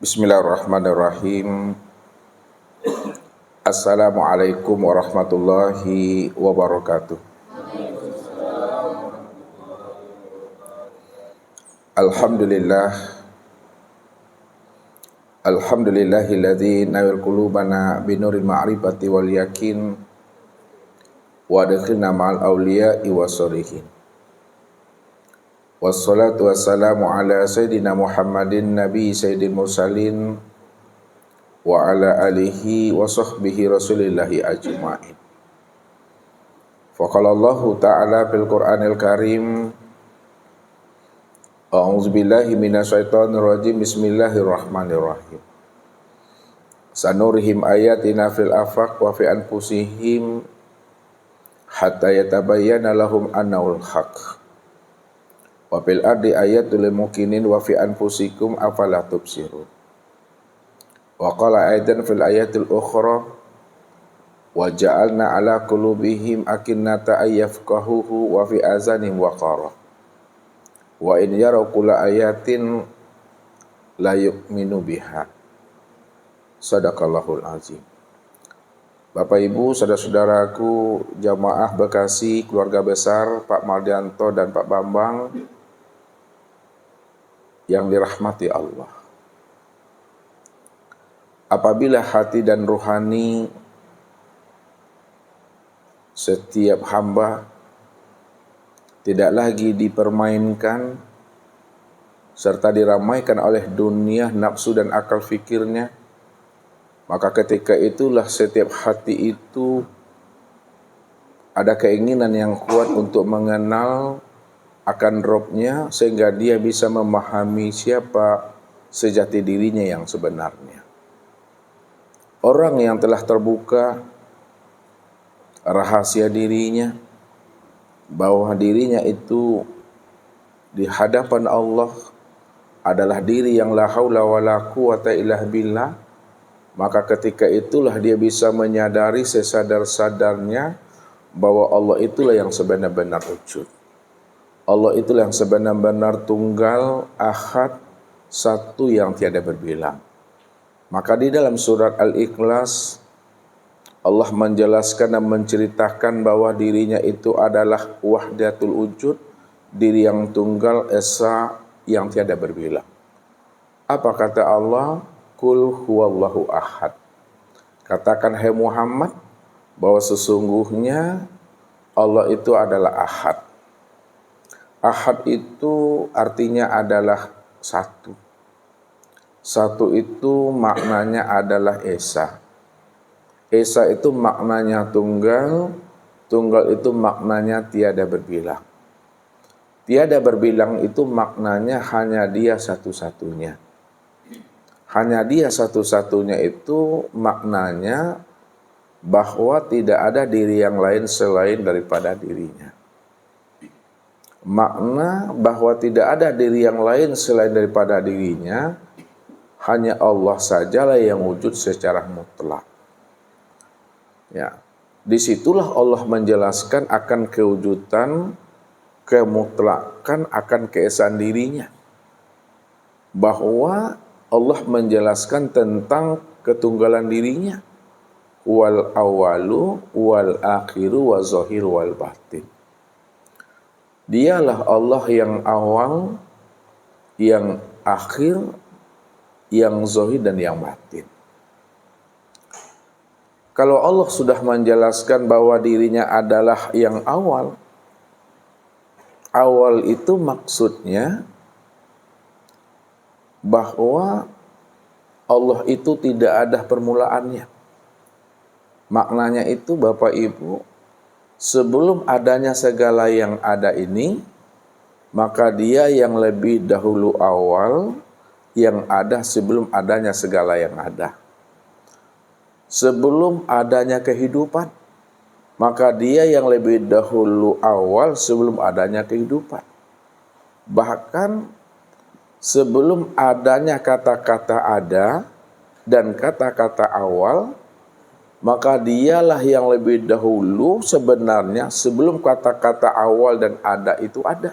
Bismillahirrahmanirrahim. Assalamualaikum warahmatullahi wabarakatuh. Alhamdulillah. Alhamdulillahilladzi nawwir qulubana binuril ma'rifati wal yakin wa adkhilna ma'al awliya'i wassalihin. Wassalatu wassalamu ala sayyidina Muhammadin nabi sayyidil mursalin wa ala alihi wa sahbihi rasulillahi ajma'in. Faqala Allahu ta'ala fil Qur'anil Karim, a'udzu billahi minasyaitonir rajim, bismillahirrahmanirrahim. Sanurihim ayatina fil afaq wa fi anfusihim hatta yatabayyana lahum annahul haqq. Wa fil ardi ayatul lil mukminin wa fi anfusikum afala tubsirun. Wa qala aidan fil ayatil ukhra wa ja'alna ala qulubihim akinnata ayyafqahuhu wa fi azanihim waqara wa in yaraw kulla ayatin la yu'minu biha. Sadaqallahul azim. Bapak Ibu, saudara-saudaraku, jamaah Bekasi, keluarga besar Pak Mardianto dan Pak Bambang yang dirahmati Allah. Apabila hati dan rohani setiap hamba tidak lagi dipermainkan serta diramaikan oleh dunia, nafsu dan akal fikirnya, maka ketika itulah setiap hati itu ada keinginan yang kuat untuk mengenal akan Robnya, sehingga dia bisa memahami siapa sejati dirinya yang sebenarnya. Orang yang telah terbuka rahasia dirinya, bahwa dirinya itu di hadapan Allah adalah diri yang la haula wala quwata illa billah, maka ketika itulah dia bisa menyadari sesadar-sadarnya bahwa Allah itulah yang sebenar-benar wujud. Allah itulah yang sebenar-benar tunggal, ahad, satu yang tiada berbilang. Maka di dalam surat Al-Ikhlas Allah menjelaskan dan menceritakan bahwa dirinya itu adalah wahdatul wujud, diri yang tunggal, esa, yang tiada berbilang. Apa kata Allah? Qul huwallahu ahad. Katakan hai Muhammad bahwa sesungguhnya Allah itu adalah ahad. Ahad itu artinya adalah satu. Satu itu maknanya adalah esa. Esa itu maknanya tunggal. Tunggal itu maknanya tiada berbilang. Tiada berbilang itu maknanya hanya dia satu-satunya. Hanya dia satu-satunya itu maknanya bahwa tidak ada diri yang lain selain daripada dirinya. Makna bahwa tidak ada diri yang lain selain daripada dirinya, hanya Allah sajalah yang wujud secara mutlak. Ya, disitulah Allah menjelaskan akan kewujudan, kemutlakan akan keesaan dirinya. Bahwa Allah menjelaskan tentang ketunggalan dirinya. Wal awalu, wal akhiru, wa zahir, wal batin. Dialah Allah yang awal, yang akhir, yang zahir dan yang batin. Kalau Allah sudah menjelaskan bahwa dirinya adalah yang awal, awal itu maksudnya bahwa Allah itu tidak ada permulaannya. Maknanya itu Bapak Ibu, sebelum adanya segala yang ada ini, maka dia yang lebih dahulu awal, yang ada sebelum adanya segala yang ada. Sebelum adanya kehidupan, maka dia yang lebih dahulu awal sebelum adanya kehidupan. Bahkan sebelum adanya kata-kata ada dan kata-kata awal, maka dialah yang lebih dahulu sebenarnya sebelum kata-kata awal dan ada itu ada.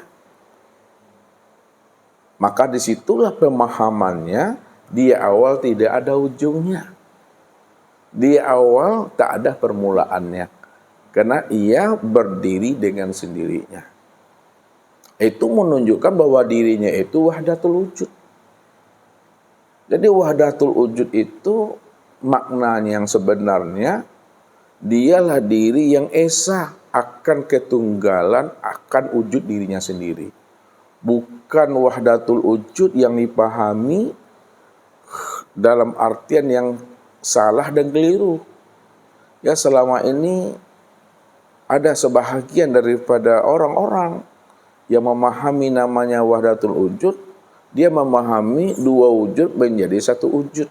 Maka disitulah pemahamannya Dia awal tidak ada ujungnya. Dia awal tak ada permulaannya. Karena ia berdiri dengan sendirinya. Itu menunjukkan bahwa dirinya itu wahdatul wujud. Jadi wahdatul wujud itu maknanya yang sebenarnya dialah diri yang esa akan ketunggalan, akan wujud dirinya sendiri. Bukan wahdatul wujud yang dipahami dalam artian yang salah dan keliru. Ya, selama ini ada sebahagian daripada orang-orang yang memahami namanya wahdatul wujud, dia memahami dua wujud menjadi satu wujud,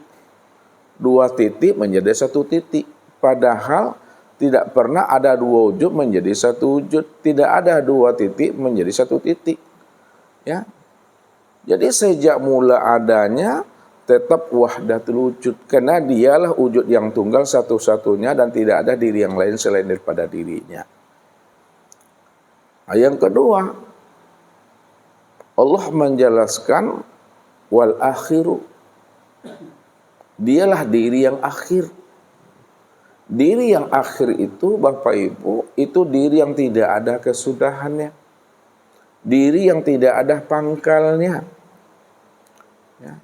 dua titik menjadi satu titik. Padahal tidak pernah ada dua wujud menjadi satu wujud, tidak ada dua titik menjadi satu titik. Ya, jadi sejak mula adanya tetap wahdatul wujud, karena dialah wujud yang tunggal satu-satunya dan tidak ada diri yang lain selain daripada dirinya. Yang kedua, Allah menjelaskan wal akhiru, dialah diri yang akhir. Diri yang akhir itu Bapak Ibu, itu diri yang tidak ada kesudahannya, diri yang tidak ada pangkalnya. Ya.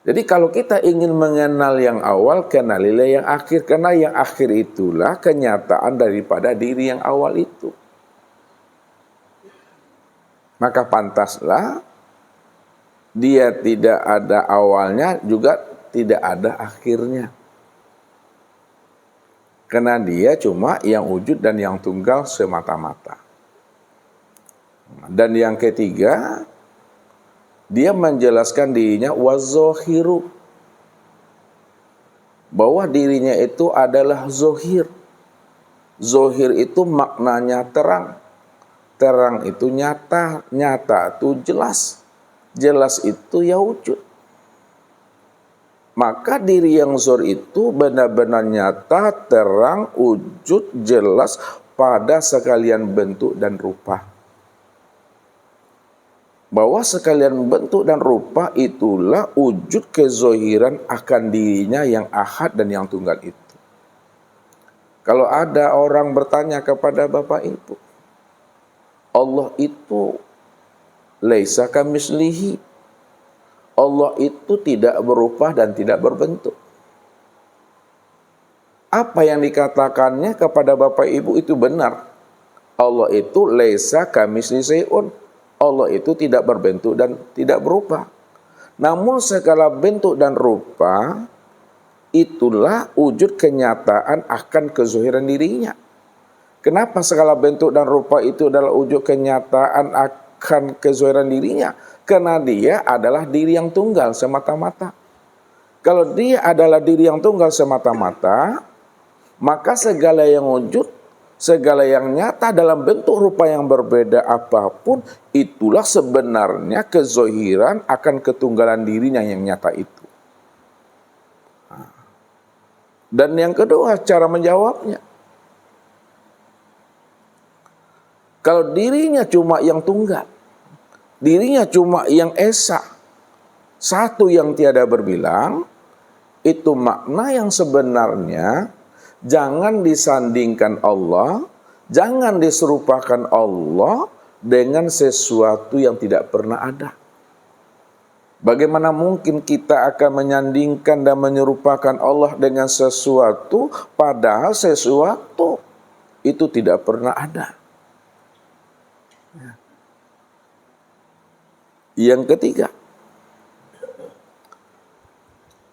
Jadi kalau kita ingin mengenal yang awal, kenalilah yang akhir. Karena yang akhir itulah kenyataan daripada diri yang awal itu. Maka pantaslah dia tidak ada awalnya, juga tidak ada akhirnya. Karena dia cuma yang wujud dan yang tunggal semata-mata. Dan yang ketiga, dia menjelaskan dirinya wazohiru, bahwa dirinya itu adalah zohir. Zohir itu maknanya terang. Terang itu nyata, nyata itu jelas. Jelas itu ya wujud. Maka diri yang zohir itu benar-benar nyata, terang, wujud, jelas pada sekalian bentuk dan rupa. Bahwa sekalian bentuk dan rupa itulah wujud kezohiran akan dirinya yang ahad dan yang tunggal itu. Kalau ada orang bertanya kepada Bapak Ibu, Allah itu laisa kamislihi, Allah itu tidak berupa dan tidak berbentuk. Apa yang dikatakannya kepada Bapak Ibu itu benar. Allah itu laisa kamislihi syai'un, Allah itu tidak berbentuk dan tidak berupa. Namun segala bentuk dan rupa itulah wujud kenyataan akan kezohiran dirinya. Kenapa segala bentuk dan rupa itu adalah wujud kenyataan akan kezohiran dirinya? Karena dia adalah diri yang tunggal semata-mata. Kalau dia adalah diri yang tunggal semata-mata, maka segala yang wujud, segala yang nyata dalam bentuk rupa yang berbeda apapun, itulah sebenarnya kezohiran akan ketunggalan dirinya yang nyata itu. Dan yang kedua, cara menjawabnya. Kalau dirinya cuma yang tunggal, dirinya cuma yang esa, satu yang tiada berbilang, itu makna yang sebenarnya. Jangan disandingkan Allah, jangan diserupakan Allah dengan sesuatu yang tidak pernah ada. Bagaimana mungkin kita akan menyandingkan dan menyerupakan Allah dengan sesuatu, padahal sesuatu itu tidak pernah ada. Yang ketiga,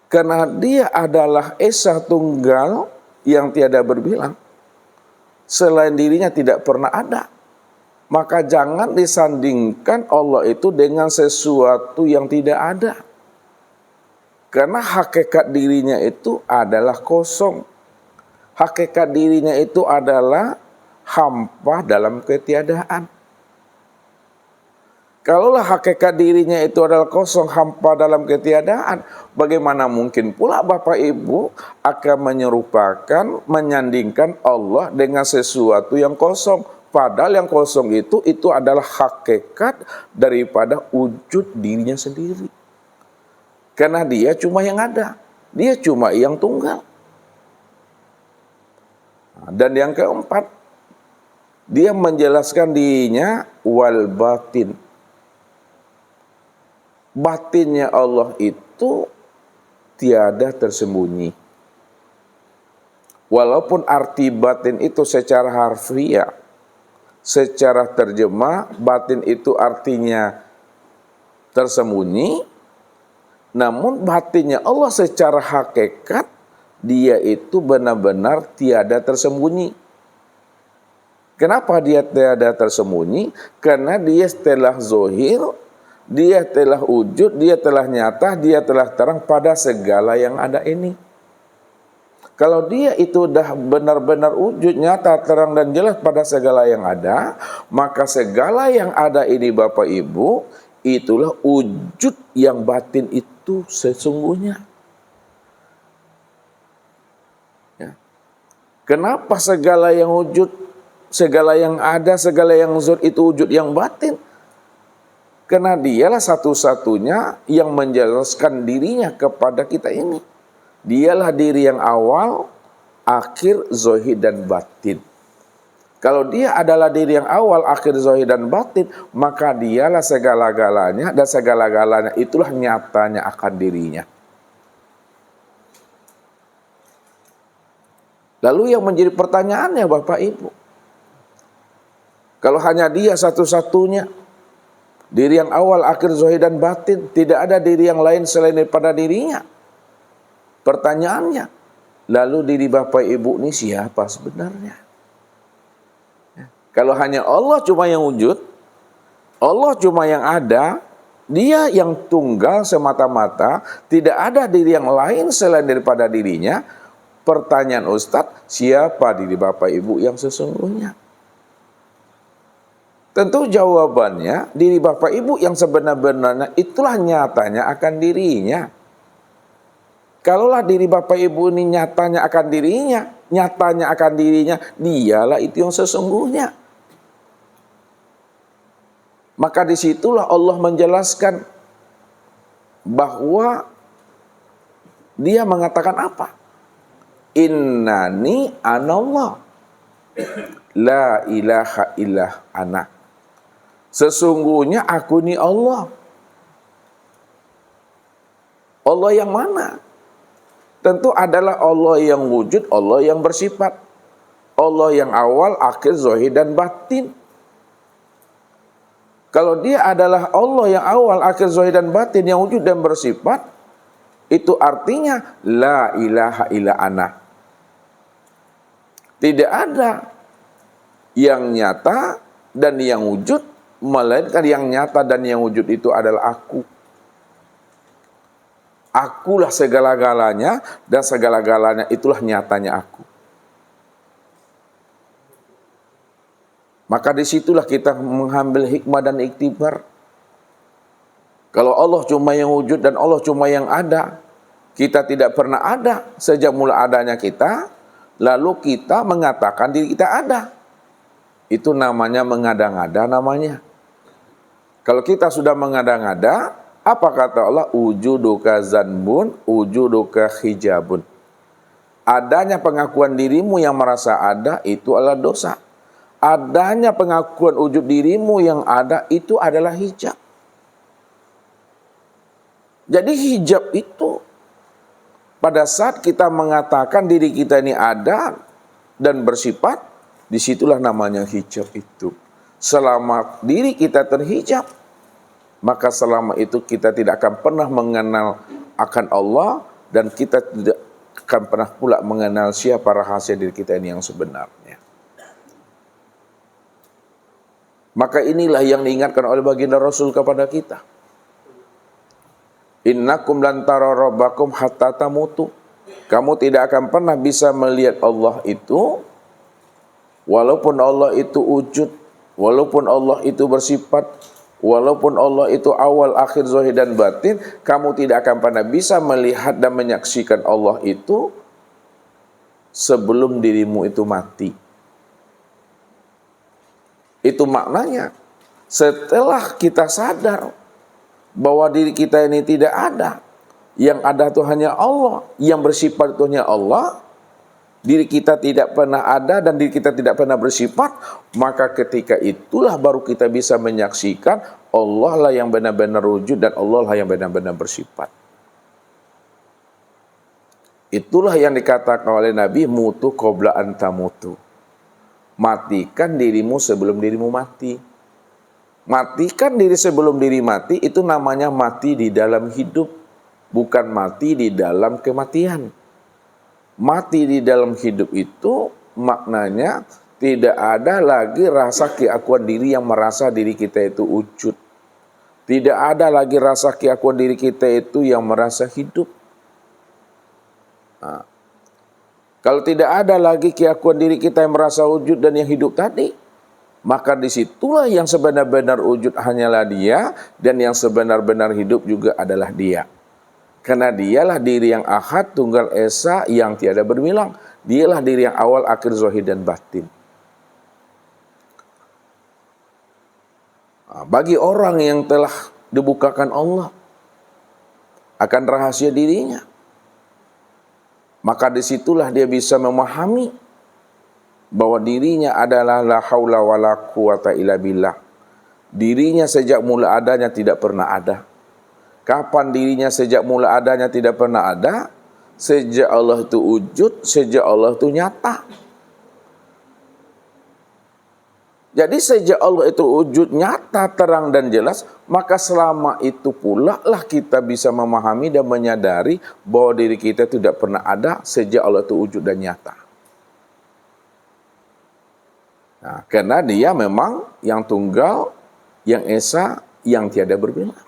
karena dia adalah esa tunggal yang tiada berbilang, selain dirinya tidak pernah ada, maka jangan disandingkan Allah itu dengan sesuatu yang tidak ada. Karena hakikat dirinya itu adalah kosong. Hakikat dirinya itu adalah hampa dalam ketiadaan. Kalaulah hakikat dirinya itu adalah kosong, hampa dalam ketiadaan, bagaimana mungkin pula Bapak Ibu akan menyerupakan, menyandingkan Allah dengan sesuatu yang kosong. Padahal yang kosong itu adalah hakikat daripada wujud dirinya sendiri. Karena dia cuma yang ada. Dia cuma yang tunggal. Dan yang keempat, dia menjelaskan dirinya wal batin. Batinnya Allah itu tiada tersembunyi. Walaupun arti batin itu secara harfiah, secara terjemah, batin itu artinya tersembunyi, namun batinnya Allah secara hakikat, dia itu benar-benar tiada tersembunyi. Kenapa dia tiada tersembunyi? Karena dia telah zohir, dia telah wujud, dia telah nyata, dia telah terang pada segala yang ada ini. Kalau dia itu dah benar-benar wujud, nyata, terang dan jelas pada segala yang ada, maka segala yang ada ini Bapak Ibu, itulah wujud yang batin itu sesungguhnya. Ya. Kenapa segala yang wujud, segala yang ada, segala yang wujud itu wujud yang batin? Karena dialah satu-satunya yang menjelaskan dirinya kepada kita ini. Dialah diri yang awal, akhir, zahir dan batin. Kalau dia adalah diri yang awal, akhir, zahir dan batin, maka dialah segala-galanya, dan segala-galanya itulah nyatanya akan dirinya. Lalu yang menjadi pertanyaannya Bapak Ibu, kalau hanya dia satu-satunya, diri yang awal, akhir, zahir dan batin, tidak ada diri yang lain selain daripada dirinya. Pertanyaannya, lalu diri Bapak Ibu ini siapa sebenarnya? Kalau hanya Allah cuma yang wujud, Allah cuma yang ada, dia yang tunggal semata-mata, tidak ada diri yang lain selain daripada dirinya. Pertanyaan Ustadz, siapa diri Bapak Ibu yang sesungguhnya? Tentu jawabannya, diri Bapak Ibu yang sebenar-benarnya itulah nyatanya akan dirinya. Kalaulah diri Bapak Ibu ini nyatanya akan dirinya, dialah itu yang sesungguhnya. Maka disitulah Allah menjelaskan bahwa dia mengatakan apa? Innani anallah, la ilaha illa ana. Sesungguhnya aku ni Allah. Allah yang mana? Tentu adalah Allah yang wujud, Allah yang bersifat. Allah yang awal, akhir, zahir dan batin. Kalau dia adalah Allah yang awal, akhir, zahir dan batin, yang wujud dan bersifat, itu artinya la ilaha illa ana. Tidak ada yang nyata dan yang wujud, melainkan yang nyata dan yang wujud itu adalah aku. Akulah segala-galanya dan segala-galanya itulah nyatanya aku. Maka disitulah kita mengambil hikmah dan iktibar. Kalau Allah cuma yang wujud dan Allah cuma yang ada, kita tidak pernah ada sejak mula adanya kita, lalu kita mengatakan diri kita ada. Itu namanya mengada-ngada namanya. Kalau kita sudah mengada-ngada, apa kata Allah? Wujuduka zanbun, wujuduka hijabun. Adanya pengakuan dirimu yang merasa ada, itu adalah dosa. Adanya pengakuan wujud dirimu yang ada, itu adalah hijab. Jadi hijab itu, pada saat kita mengatakan diri kita ini ada dan bersifat, disitulah namanya hijab itu. Selama diri kita terhijab, maka selama itu kita tidak akan pernah mengenal akan Allah, dan kita tidak akan pernah pula mengenal siapa rahasia diri kita ini yang sebenarnya. Maka inilah yang diingatkan oleh baginda Rasul kepada kita. Innakum lan tara rabbakum hatta tamutu. Kamu tidak akan pernah bisa melihat Allah itu, walaupun Allah itu wujud, walaupun Allah itu bersifat, walaupun Allah itu awal, akhir, zahir dan batin, kamu tidak akan pernah bisa melihat dan menyaksikan Allah itu sebelum dirimu itu mati. Itu maknanya, setelah kita sadar bahwa diri kita ini tidak ada, Yang ada itu hanya Allah, yang bersifat itu hanya Allah. Diri kita tidak pernah ada dan diri kita tidak pernah bersifat, maka ketika itulah baru kita bisa menyaksikan Allah lah yang benar-benar wujud dan Allah lah yang benar-benar bersifat. Itulah yang dikatakan oleh Nabi, mutu qabla an tamutu. Matikan dirimu sebelum dirimu mati. Matikan diri sebelum diri mati, itu namanya mati di dalam hidup, bukan mati di dalam kematian. Mati di dalam hidup itu maknanya tidak ada lagi rasa keakuan diri yang merasa diri kita itu wujud. Tidak ada lagi rasa keakuan diri kita itu yang merasa hidup. Nah, kalau tidak ada lagi keakuan diri kita yang merasa wujud dan yang hidup tadi, maka disitulah yang sebenar-benar wujud hanyalah Dia, dan yang sebenar-benar hidup juga adalah Dia. Karena Dialah diri yang ahad, tunggal esa, yang tiada berbilang. Dialah diri yang awal, akhir, zahir dan batin. Nah, bagi orang yang telah dibukakan Allah akan rahasia dirinya, maka disitulah dia bisa memahami bahwa dirinya adalah la haula wala quwata illa billah. Dirinya sejak mula adanya tidak pernah ada. Kapan dirinya sejak mula adanya tidak pernah ada? Sejak Allah itu wujud, sejak Allah itu nyata. Jadi sejak Allah itu wujud, nyata, terang dan jelas, maka selama itu pula lah kita bisa memahami dan menyadari bahwa diri kita tidak pernah ada sejak Allah itu wujud dan nyata. Nah, karena Dia memang yang tunggal, yang esa, yang tiada berbilang.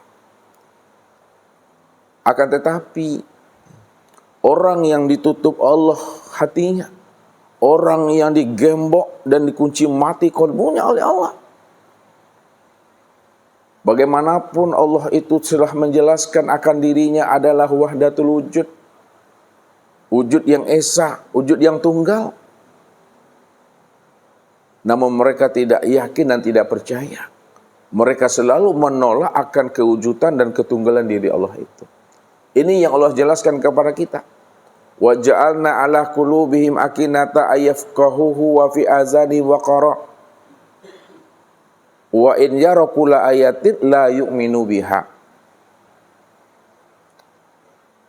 Akan tetapi orang yang ditutup Allah hatinya, orang yang digembok dan dikunci mati kolbunya oleh Allah, bagaimanapun Allah itu telah menjelaskan akan dirinya adalah wahdatul wujud, wujud yang esa, wujud yang tunggal, namun mereka tidak yakin dan tidak percaya. Mereka selalu menolak akan kewujudan dan ketunggalan diri Allah itu. Ini yang Allah jelaskan kepada kita. Wa ja'alna ala qulubihim akinata ayafqahuhu wa fi azani waqara wa in yara kulla ayatin la yu'minu biha.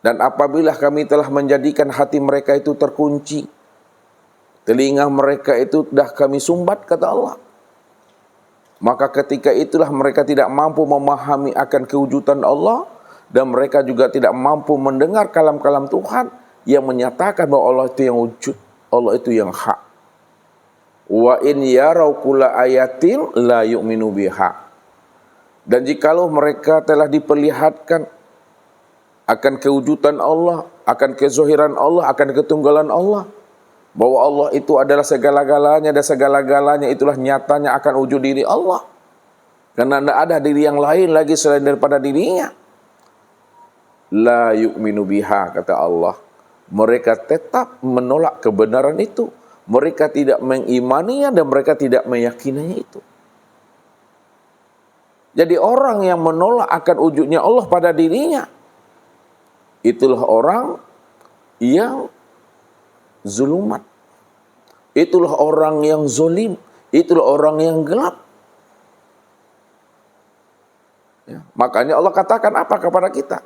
Dan apabila kami telah menjadikan hati mereka itu terkunci, telinga mereka itu dah kami sumbat, kata Allah, maka ketika itulah mereka tidak mampu memahami akan kewujudan Allah, dan mereka juga tidak mampu mendengar kalam-kalam Tuhan yang menyatakan bahwa Allah itu yang wujud, Allah itu yang hak. Wa in yarau kulla ayatin la yu'minu biha. Dan jikalau mereka telah diperlihatkan akan kewujudan Allah, akan kezahiran Allah, akan ketunggalan Allah, bahwa Allah itu adalah segala-galanya dan segala-galanya itulah nyatanya akan wujud diri Allah. Karena tidak ada diri yang lain lagi selain daripada dirinya. La yu'minu biha, kata Allah. Mereka tetap menolak kebenaran itu. Mereka tidak mengimaninya dan mereka tidak meyakininya itu. Jadi orang yang menolak akan wujudnya Allah pada dirinya, itulah orang yang zulumat. Itulah orang yang zolim. Itulah orang yang gelap. Ya, makanya Allah katakan apa kepada kita?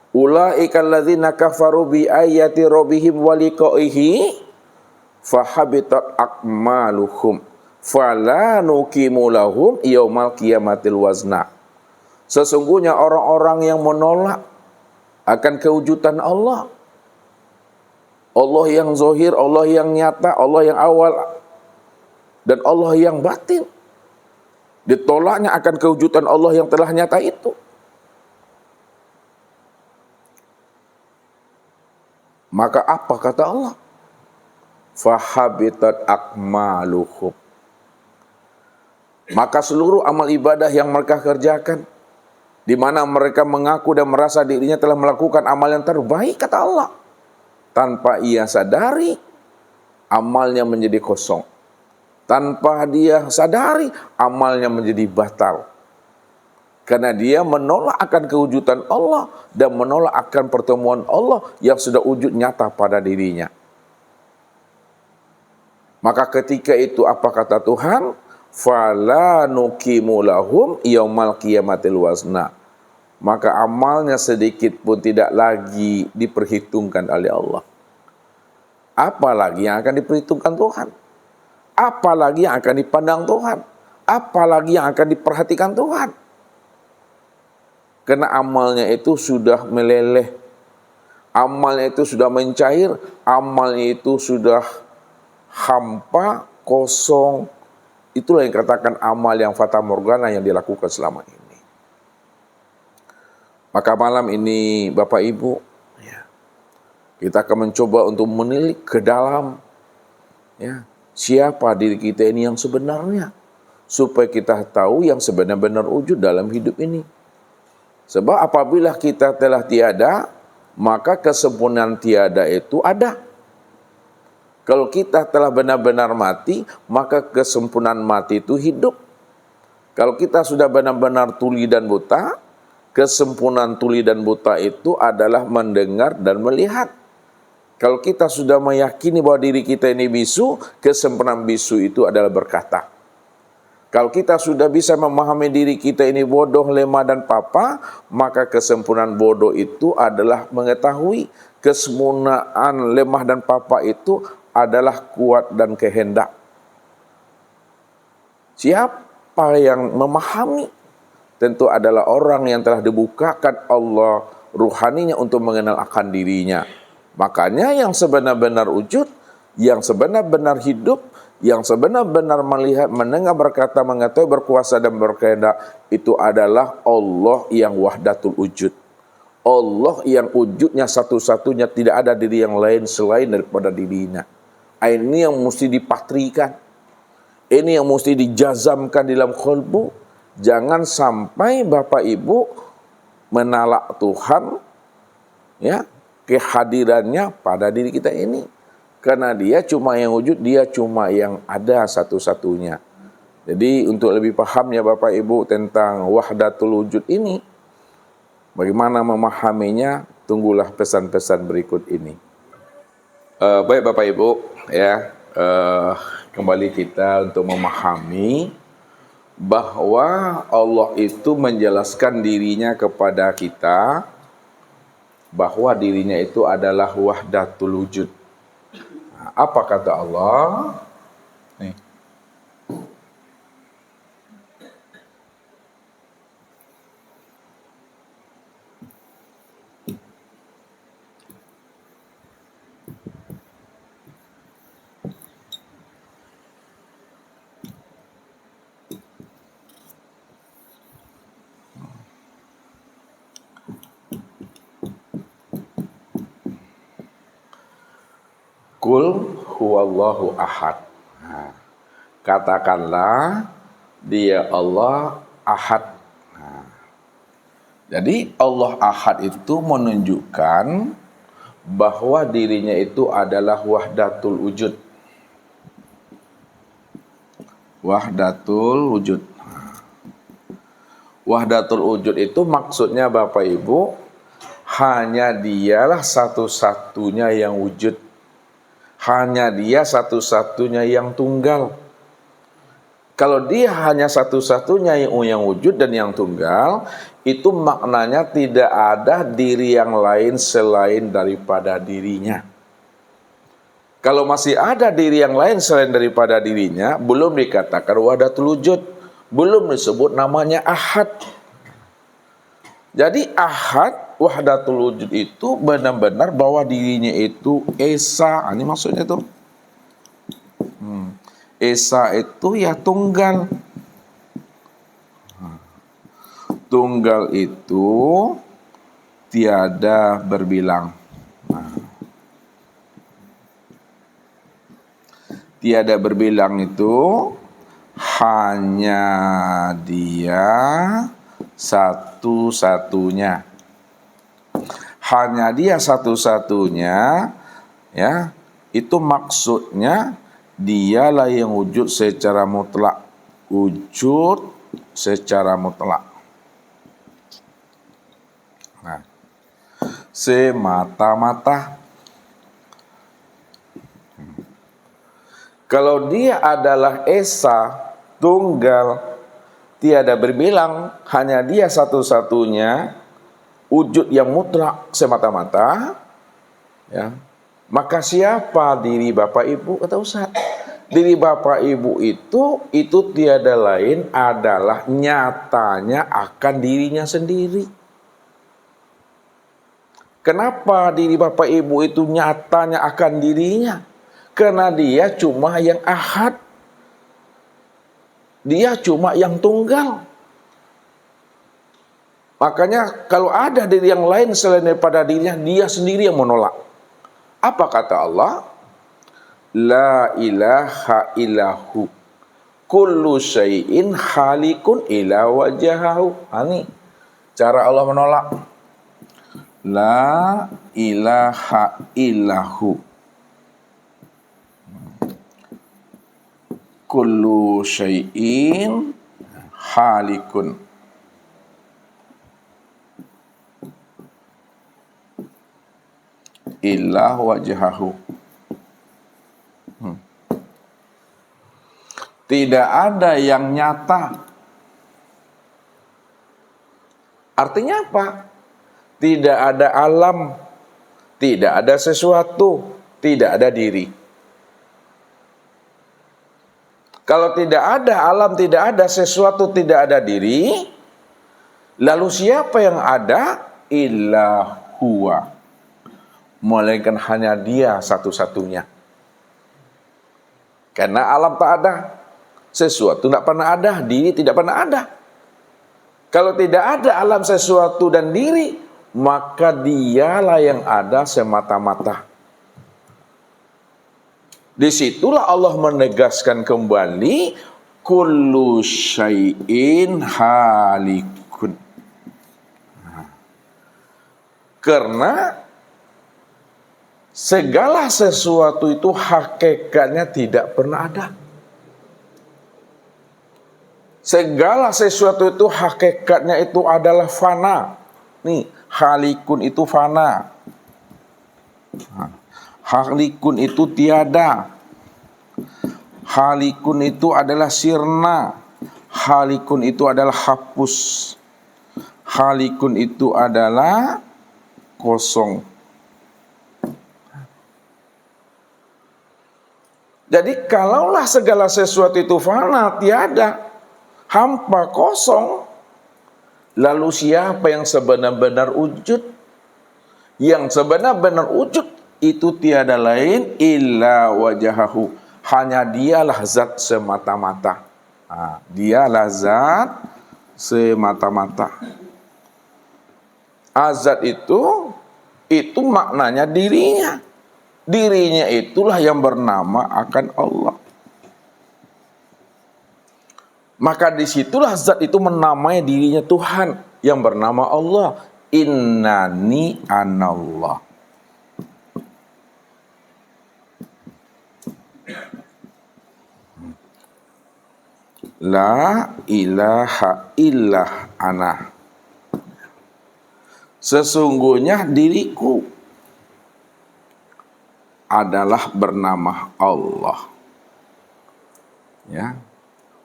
Ulaikal ladzina kafaru bi ayati rabbihim wa liqaihi fahabitat a'maluhum fala nuqimu lahum yaumal qiyamatil wazna. Sesungguhnya orang-orang yang menolak akan kewujudan Allah, Allah yang zahir, Allah yang nyata, Allah yang awal dan Allah yang batin, ditolaknya akan kewujudan Allah yang telah nyata itu, maka apa kata Allah? Fahabitat a'maluhum. Maka seluruh amal ibadah yang mereka kerjakan, di mana mereka mengaku dan merasa dirinya telah melakukan amal yang terbaik, kata Allah, tanpa ia sadari amalnya menjadi kosong. Tanpa dia sadari amalnya menjadi batal. Karena dia menolak akan kewujudan Allah dan menolak akan pertemuan Allah yang sudah wujud nyata pada dirinya. Maka ketika itu apa kata Tuhan? Fala nuqimu lahum yaumal qiyamatil wazna. Maka amalnya sedikit pun tidak lagi diperhitungkan oleh Allah. Apalagi yang akan diperhitungkan Tuhan? Apalagi yang akan dipandang Tuhan? Apalagi yang akan diperhatikan Tuhan? Karena amalnya itu sudah meleleh, amalnya itu sudah mencair, amalnya itu sudah hampa, kosong. Itulah yang katakan amal yang fata morgana yang dilakukan selama ini. Maka malam ini Bapak Ibu, kita akan mencoba untuk menilik ke dalam siapa diri kita ini yang sebenarnya, supaya kita tahu yang sebenar-benar wujud dalam hidup ini. Sebab apabila kita telah tiada, maka kesempurnaan tiada itu ada. Kalau kita telah benar-benar mati, maka kesempurnaan mati itu hidup. Kalau kita sudah benar-benar tuli dan buta, kesempurnaan tuli dan buta itu adalah mendengar dan melihat. Kalau kita sudah meyakini bahwa diri kita ini bisu, kesempurnaan bisu itu adalah berkata. Kalau kita sudah bisa memahami diri kita ini bodoh, lemah dan papa, maka kesempurnaan bodoh itu adalah mengetahui. Kesempurnaan lemah dan papa itu adalah kuat dan kehendak. Siapa yang memahami? Tentu adalah orang yang telah dibukakan Allah ruhaninya untuk mengenal akan dirinya. Makanya yang sebenar-benar wujud, yang sebenar-benar hidup, yang sebenar-benar melihat, mendengar, berkata, mengetahui, berkuasa dan berkehendak, itu adalah Allah yang wahdatul wujud. Allah yang wujudnya satu-satunya, tidak ada diri yang lain selain daripada dirinya. Ini yang mesti dipatrikan. Ini yang mesti dijazamkan dalam qalbu. Jangan sampai Bapak Ibu menalak Tuhan, kehadirannya pada diri kita ini. Karena dia cuma yang wujud, dia cuma yang ada satu-satunya. Jadi untuk lebih pahamnya Bapak Ibu tentang wahdatul wujud ini, bagaimana memahaminya, tunggulah pesan-pesan berikut ini. Baik Bapak Ibu, kembali kita untuk memahami bahwa Allah itu menjelaskan dirinya kepada kita, bahwa dirinya itu adalah wahdatul wujud. Apa kata Allah? Nih. Qul huwallahu ahad. Nah, katakanlah dia Allah ahad. Nah, jadi Allah ahad itu menunjukkan bahwa dirinya itu adalah wahdatul wujud. Wahdatul wujud. Wahdatul wujud itu maksudnya Bapak Ibu, hanya dialah satu-satunya yang wujud. Hanya dia satu-satunya yang tunggal. Kalau dia hanya satu-satunya yang wujud dan yang tunggal, itu maknanya tidak ada diri yang lain selain daripada dirinya. Kalau masih ada diri yang lain selain daripada dirinya, belum dikatakan wahdatul wujud, belum disebut namanya ahad. Jadi ahad, wahdatul wujud itu benar-benar bahwa dirinya itu esa. Ini maksudnya tuh. Esa itu ya tunggal. Tunggal itu tiada berbilang. Tiada berbilang itu hanya dia satu-satunya. Hanya dia satu-satunya, itu maksudnya dialah yang wujud secara mutlak. Wujud secara mutlak. Nah, semata-mata. Kalau dia adalah esa, tunggal, tiada berbilang, hanya dia satu-satunya, wujud yang mutlak semata-mata, ya, maka siapa diri Bapak Ibu? Kata Ustaz, diri Bapak Ibu itu tiada lain adalah nyatanya akan dirinya sendiri. Kenapa diri Bapak Ibu itu nyatanya akan dirinya? Karena dia cuma yang ahad. Dia cuma yang tunggal. Makanya kalau ada diri yang lain selain daripada dirinya, dia sendiri yang menolak. Apa kata Allah? La ilaha illahu kullu syai'in halikun ila wajahahu. Ini cara Allah menolak. La ilaha illahu kullu syai'in halikun illa wajhahu. Tidak ada yang nyata. Artinya apa? Tidak ada alam, tidak ada sesuatu, tidak ada diri. Kalau tidak ada alam, tidak ada sesuatu, tidak ada diri, lalu siapa yang ada? Illa huwa. Melainkan hanya dia satu-satunya. Karena alam tak ada, sesuatu tidak pernah ada, diri tidak pernah ada. Kalau tidak ada alam, sesuatu dan diri, maka dialah yang ada semata-mata. Disitulah Allah menegaskan kembali kullu syai'in halikun. Karena segala sesuatu itu hakikatnya tidak pernah ada. Segala sesuatu itu hakikatnya itu adalah fana. Nih, halikun itu fana. Halikun itu tiada. Halikun itu adalah sirna. Halikun itu adalah hapus. Halikun itu adalah kosong. Jadi kalaulah segala sesuatu itu fana, tiada, hampa, kosong, lalu siapa yang sebenar-benar wujud? Yang sebenar-benar wujud itu tiada lain illa wajahahu, hanya dialah zat semata-mata. Dialah zat semata-mata. Azat itu maknanya dirinya. Dirinya itulah yang bernama akan Allah. Maka disitulah zat itu menamai dirinya Tuhan yang bernama Allah. Innani anallah. La ilaha illah ana. Sesungguhnya diriku adalah bernama Allah. Ya.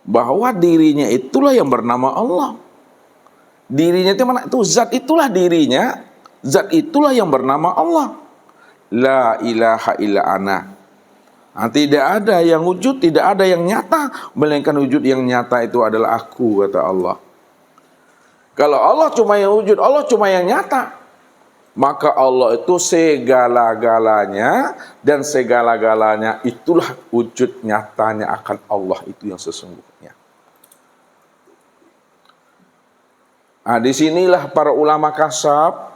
Bahwa dirinya itulah yang bernama Allah. Dirinya itu mana? Itu zat itulah dirinya. Zat itulah yang bernama Allah. La ilaha illa ana. Tidak ada yang wujud, tidak ada yang nyata, melainkan wujud yang nyata itu adalah aku, kata Allah. Kalau Allah cuma yang wujud, Allah cuma yang nyata, maka Allah itu segala-galanya, dan segala-galanya itulah wujud nyatanya akan Allah itu yang sesungguhnya. Disinilah para ulama kasab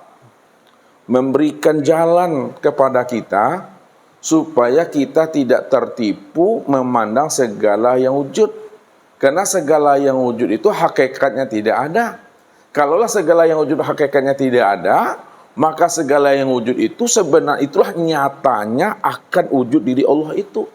memberikan jalan kepada kita supaya kita tidak tertipu memandang segala yang wujud. Karena segala yang wujud itu hakikatnya tidak ada. Kalaulah segala yang wujud hakikatnya tidak ada, maka segala yang wujud itu sebenarnya itulah nyatanya akan wujud diri Allah itu.